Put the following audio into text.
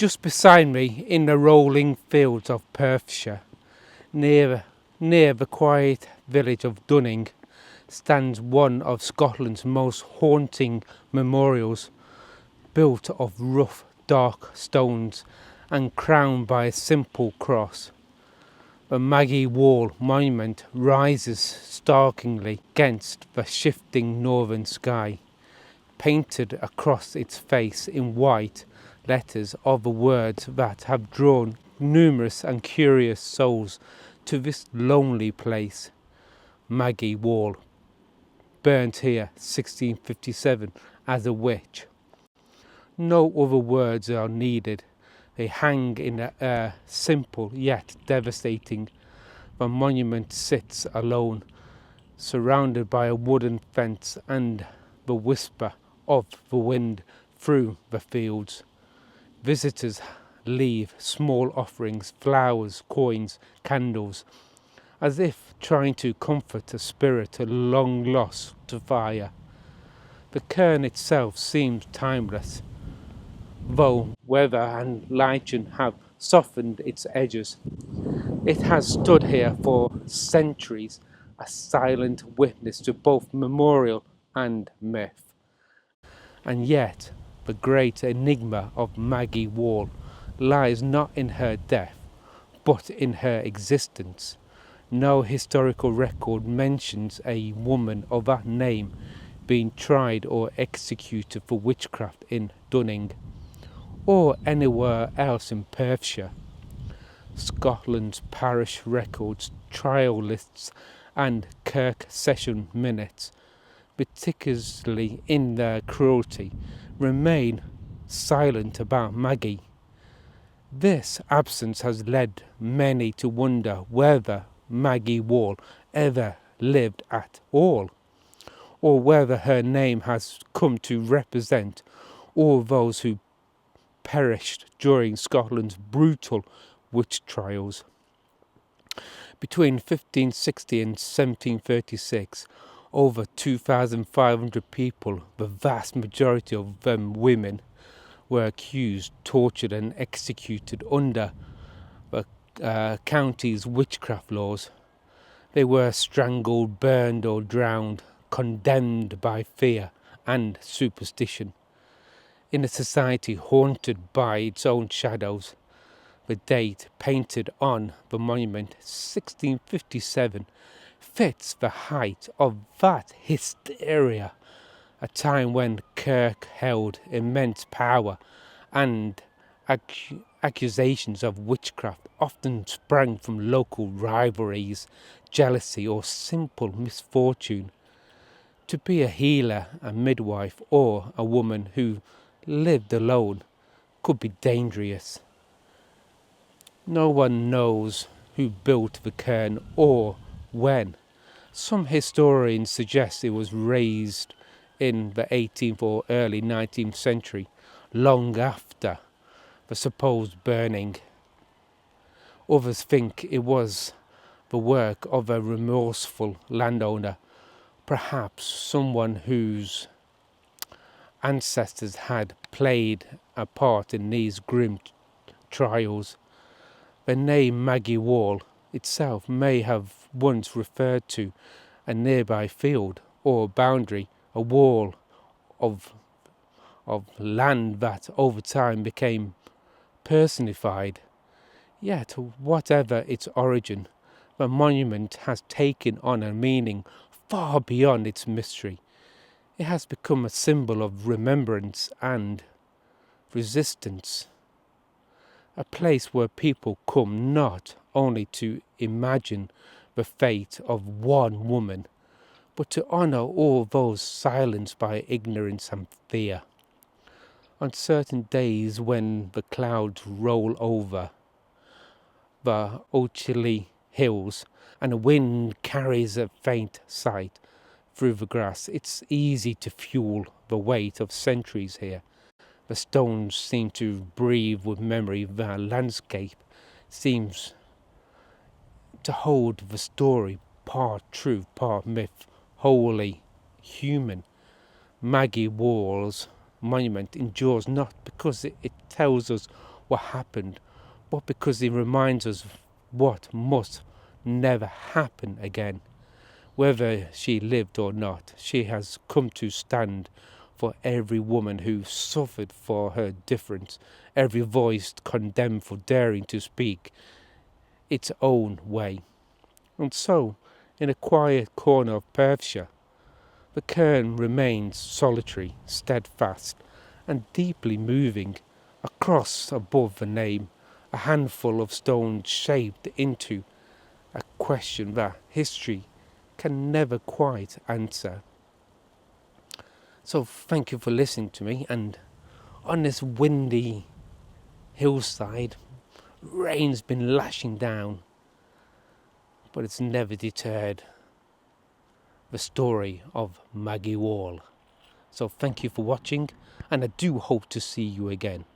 Just beside me, in the rolling fields of Perthshire, near the quiet village of Dunning, stands one of Scotland's most haunting memorials, built of rough, dark stones and crowned by a simple cross. The Maggie Wall Monument rises starkly against the shifting northern sky. Painted across its face in white letters are the words that have drawn numerous and curious souls to this lonely place. Maggie Wall, burnt here 1657 as a witch. No other words are needed. They hang in the air, simple yet devastating. The monument sits alone, surrounded by a wooden fence and the whisper of the wind through the fields. Visitors leave small offerings, flowers, coins, candles, as if trying to comfort a spirit long lost to fire. The cairn itself seems timeless, though weather and lichen have softened its edges. It has stood here for centuries, a silent witness to both memorial and myth. And yet, the great enigma of Maggie Wall lies not in her death, but in her existence. No historical record mentions a woman of that name being tried or executed for witchcraft in Dunning, or anywhere else in Perthshire. Scotland's parish records, trial lists and kirk session minutes, particularly in their cruelty, remain silent about Maggie. This absence has led many to wonder whether Maggie Wall ever lived at all, or whether her name has come to represent all those who perished during Scotland's brutal witch trials. Between 1560 and 1736, over 2,500 people, the vast majority of them women, were accused, tortured and executed under the county's witchcraft laws. They were strangled, burned or drowned, condemned by fear and superstition. In a society haunted by its own shadows, the date painted on the monument, 1657, fits the height of that hysteria, a time when Kirk held immense power and accusations of witchcraft often sprang from local rivalries, jealousy or simple misfortune. To be a healer, a midwife or a woman who lived alone could be dangerous. No one knows who built the cairn or when. Some historians suggest it was raised in the 18th or early 19th century, long after the supposed burning. Others think it was the work of a remorseful landowner, perhaps someone whose ancestors had played a part in these grim trials. The name Maggie Wall itself may have once referred to a nearby field or boundary, a wall of land that over time became personified. Yet, whatever its origin, the monument has taken on a meaning far beyond its mystery. It has become a symbol of remembrance and resistance. A place where people come not only to imagine the fate of one woman, but to honour all those silenced by ignorance and fear. On certain days when the clouds roll over the Ochillee hills and the wind carries a faint sight through the grass, it's easy to feel the weight of centuries here. The stones seem to breathe with memory. The landscape seems to hold the story, part truth, part myth, wholly human. Maggie Wall's monument endures not because it tells us what happened, but because it reminds us what must never happen again. Whether she lived or not, she has come to stand for every woman who suffered for her difference, every voice condemned for daring to speak its own way. And so, in a quiet corner of Perthshire, the cairn remains solitary, steadfast, and deeply moving. A cross above the name, a handful of stones shaped into a question that history can never quite answer. So thank you for listening to me, and on this windy hillside, rain's been lashing down, but it's never deterred the story of Maggie Wall. So thank you for watching, and I do hope to see you again.